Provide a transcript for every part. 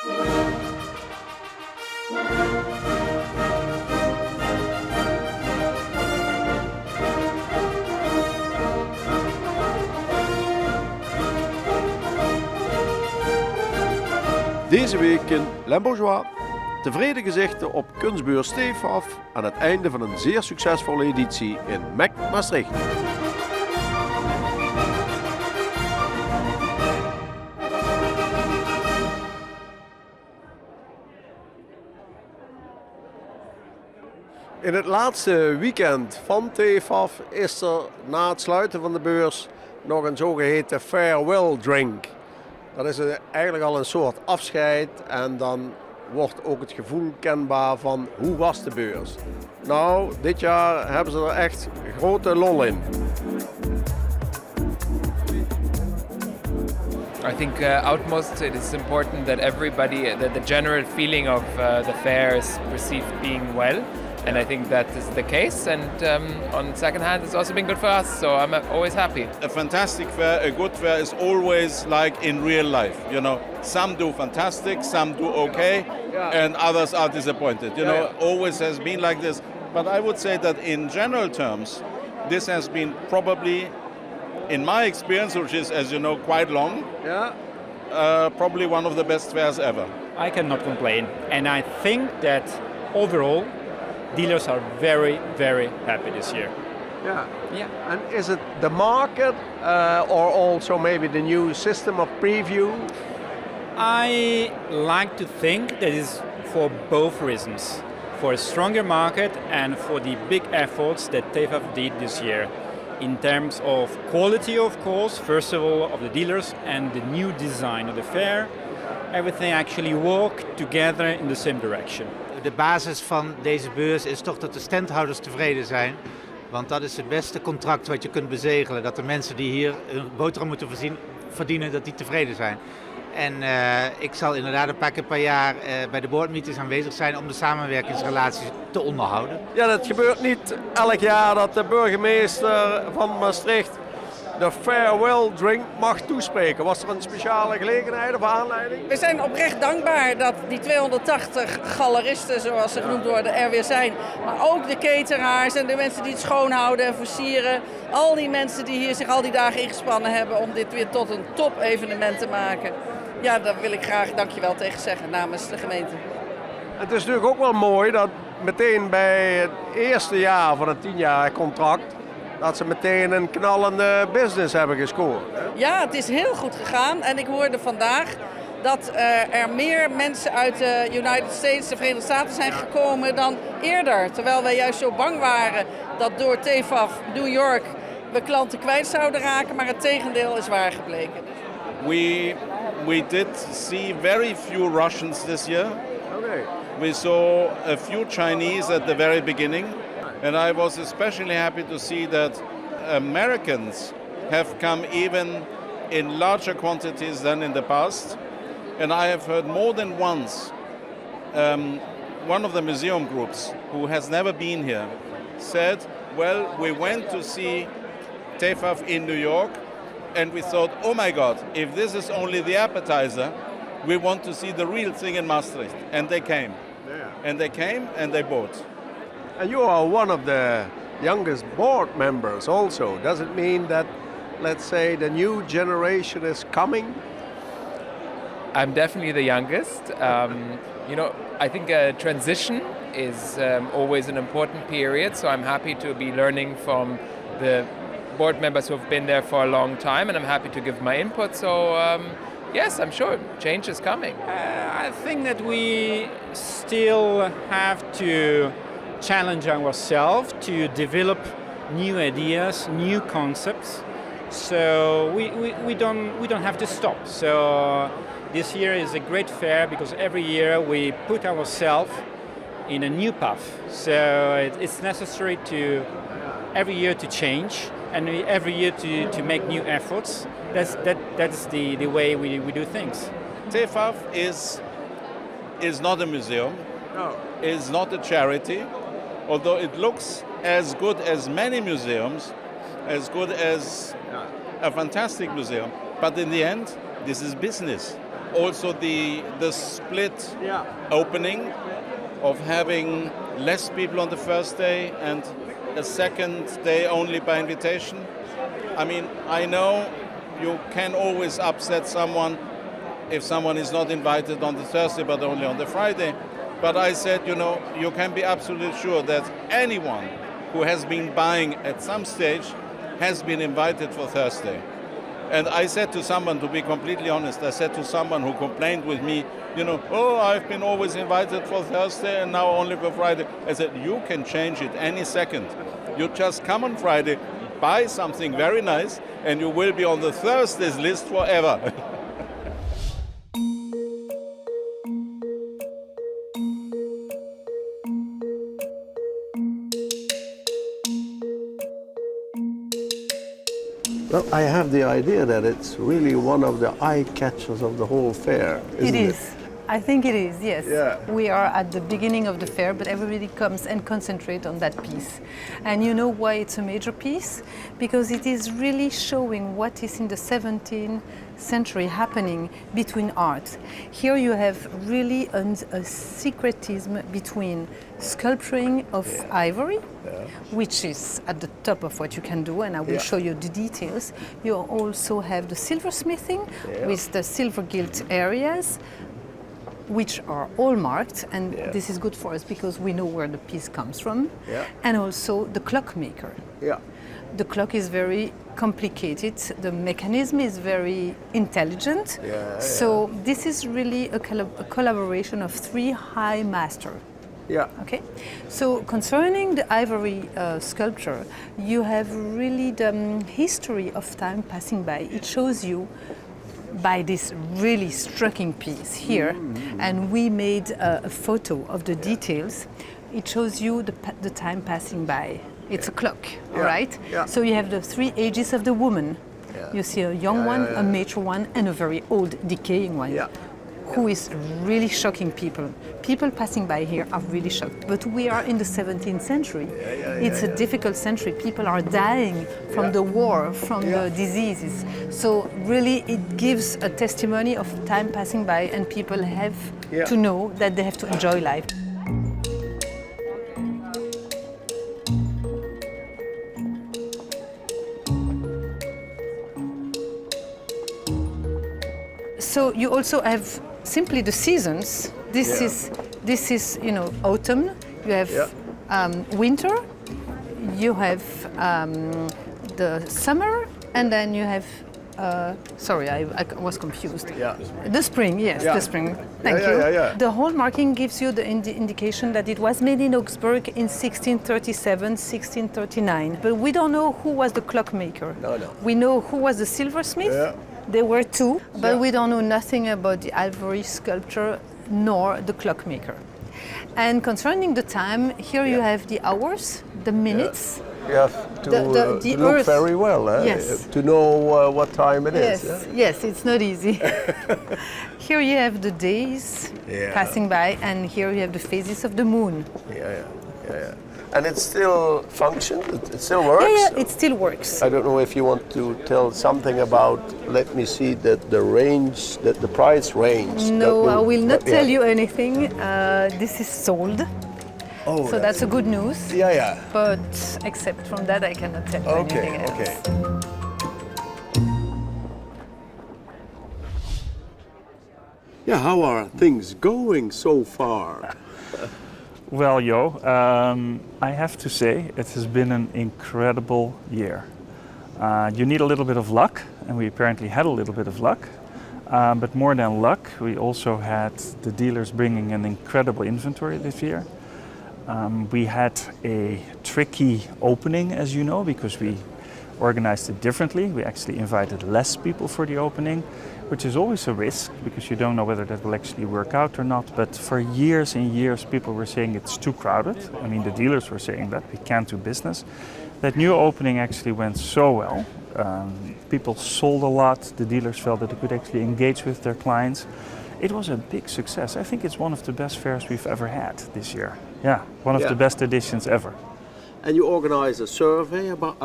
Deze week in Limbourgeois. Tevreden gezichten op kunstbeurs TEFAF aan het einde van een zeer succesvolle editie in Maastricht. In het laatste weekend van TEFAF is er na het sluiten van de beurs nog een zogeheten farewell drink. Dat is eigenlijk al een soort afscheid en dan wordt ook het gevoel kenbaar van hoe was de beurs. Nou, dit jaar hebben ze er echt grote lol in. I think utmost it is important that everybody, that the general feeling of the fair is perceived being well. And I think that is the case, and on second hand it's also been good for us, so I'm always happy. A fantastic fair, a good fair is always like in real life, you know. Some do fantastic, some do okay, and others are disappointed, you know. Always has been like this, but I would say that in general terms, this has been probably, in my experience, which is, as you know, quite long, probably one of the best fairs ever. I cannot complain, and I think that overall, dealers are very, very happy this year. Yeah. And is it the market or also maybe the new system of preview? I like to think that is for both reasons. For a stronger market and for the big efforts that TEFAF did this year. In terms of quality, of course, first of all, of the dealers and the new design of the fair. Everything actually worked together in the same direction. De basis van deze beurs is toch dat de standhouders tevreden zijn. Want dat is het beste contract wat je kunt bezegelen. Dat de mensen die hier een boterham moeten verdienen, dat die tevreden zijn. En ik zal inderdaad een paar keer per jaar bij de boardmeetings aanwezig zijn om de samenwerkingsrelaties te onderhouden. Ja, dat gebeurt niet elk jaar dat de burgemeester van Maastricht de farewell drink mag toespreken. Was er een speciale gelegenheid of aanleiding? We zijn oprecht dankbaar dat die 280 galeristen, zoals ze genoemd worden, er weer zijn. Maar ook de cateraars en de mensen die het schoonhouden en versieren. Al die mensen die hier zich al die dagen ingespannen hebben om dit weer tot een top-evenement te maken. Ja, daar wil ik graag dankjewel tegen zeggen namens de gemeente. Het is natuurlijk ook wel mooi dat meteen bij het eerste jaar van het 10-jarig contract dat ze meteen een knallende business hebben gescoord. Ja, het is heel goed gegaan en ik hoorde vandaag dat er meer mensen uit de United States, de Verenigde Staten, zijn gekomen dan eerder. Terwijl wij juist zo bang waren dat door TEFAF New York we klanten kwijt zouden raken, maar het tegendeel is waar gebleken. We did see very few Russians this year. Okay. We saw a few Chinese at the very beginning. And I was especially happy to see that Americans have come even in larger quantities than in the past. And I have heard more than once one of the museum groups who has never been here said, well, we went to see TEFAF in New York and we thought, oh my God, if this is only the appetizer, we want to see the real thing in Maastricht. And they came. Yeah. And they came and they bought. And you are one of the youngest board members also. Does it mean that, let's say, the new generation is coming? I'm definitely the youngest. I think a transition is always an important period, so I'm happy to be learning from the board members who have been there for a long time, and I'm happy to give my input. So yes, I'm sure change is coming. I think that we still have to challenge ourselves to develop new ideas, new concepts. So we don't have to stop. So this year is a great fair because every year we put ourselves in a new path. So it's necessary to every year to change and every year to make new efforts. That's the way we do things. TEFAF is not a museum. No. Is not a charity. Although it looks as good as many museums, as good as a fantastic museum, but in the end, this is business. also the split opening of having less people on the first day and a second day only by invitation. I mean, I know you can always upset someone if someone is not invited on the Thursday but only on the Friday. But I said, you can be absolutely sure that anyone who has been buying at some stage has been invited for Thursday. And I said to someone, to be completely honest, I said to someone who complained with me, I've been always invited for Thursday and now only for Friday. I said, you can change it any second. You just come on Friday, buy something very nice, and you will be on the Thursdays list forever. Well, I have the idea that it's really one of the eye catchers of the whole fair, isn't it? It is. I think it is, yes. Yeah. We are at the beginning of the fair, but everybody comes and concentrates on that piece. And you know why it's a major piece? Because it is really showing what is in the 17th century happening between art. Here you have really a syncretism between sculpturing of ivory, which is at the top of what you can do, and I will show you the details. You also have the silversmithing with the silver gilt areas, which are all marked, and this is good for us because we know where the piece comes from. And also the clockmaker. The clock is very complicated, the mechanism is very intelligent. So this is really a collaboration of three high masters. Okay. So concerning the ivory sculpture, you have really the history of time passing by. It shows you by this really striking piece here, and we made a photo of the details. It shows you the time passing by. It's a clock, all right? So you have the three ages of the woman. You see a young one, a mature one, and a very old, decaying one, who is really shocking people. People passing by here are really shocked. But we are in the 17th century. It's a difficult century. People are dying from the war, from the diseases. So really it gives a testimony of time passing by, and people have to know that they have to enjoy life. So you also have simply the seasons. This is autumn. You have winter. You have the summer, and then you have. Sorry, I was confused. The spring, yes, the spring. Thank you. The whole marking gives you the indication that it was made in Augsburg in 1637, 1639. But we don't know who was the clockmaker. No. We know who was the silversmith. There were two, but we don't know nothing about the ivory sculpture nor the clockmaker. And concerning the time, here you have the hours, the minutes. You have to the look earth. very well, to know what time it is. Yes, it's not easy. Here you have the days passing by, and here you have the phases of the moon. And it still functions? It still works? Yeah, it still works. I don't know if you want to tell something about, let me see, that the range, that the price range. No, I will not tell you anything. This is sold. Oh, so that's a good news. But except from that, I cannot tell you anything else. Yeah, how are things going so far? Well, Jo, I have to say it has been an incredible year. You need a little bit of luck, and we apparently had a little bit of luck. But more than luck, we also had the dealers bringing an incredible inventory this year. We had a tricky opening, as you know, because we organized it differently. We actually invited less people for the opening, which is always a risk because you don't know whether that will actually work out or not. But for years and years, people were saying it's too crowded. I mean, the dealers were saying that we can't do business. That new opening actually went so well. People sold a lot. The dealers felt that they could actually engage with their clients. It was a big success. I think it's one of the best fairs we've ever had this year. Yeah, one of the best editions ever. And you organized a survey about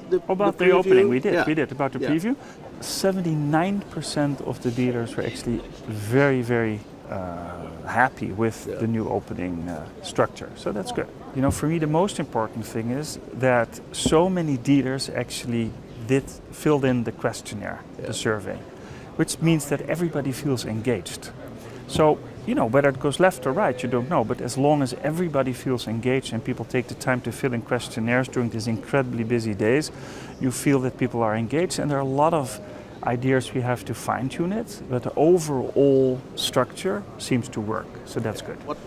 the opening. We did about the preview. 79% of the dealers were actually very, very happy with the new opening structure. So that's good. You know, for me the most important thing is that so many dealers actually filled in the questionnaire, the survey, which means that everybody feels engaged. So, you know, whether it goes left or right, you don't know, but as long as everybody feels engaged and people take the time to fill in questionnaires during these incredibly busy days, you feel that people are engaged, and there are a lot of ideas we have to fine-tune it, but the overall structure seems to work, so that's good. What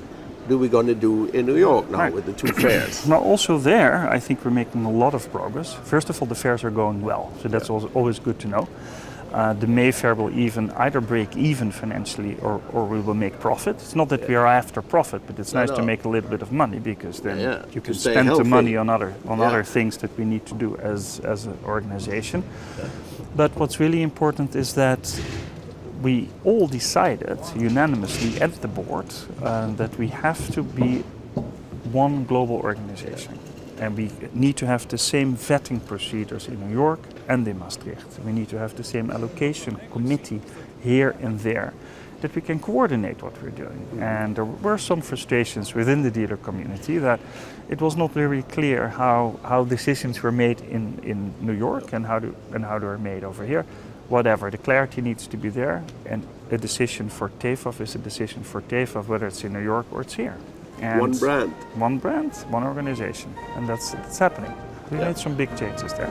are we going to do in New York now with the two fairs? Now also there, I think we're making a lot of progress. First of all, the fairs are going well, so that's always good to know. The May fair will either break even financially or we will make profit. It's not that we are after profit, but it's nice to make a little bit of money, because then you can spend the money on other things that we need to do as an organization. But what's really important is that we all decided unanimously at the board that we have to be one global organization. And we need to have the same vetting procedures in New York and in Maastricht. We need to have the same allocation committee here and there, that we can coordinate what we're doing. And there were some frustrations within the dealer community that it was not very clear how decisions were made in New York and how they were made over here. Whatever, the clarity needs to be there, and a decision for TEFAF is a decision for TEFAF, whether it's in New York or it's here. And one brand. One brand, one organization, and that's happening. We made some big changes there.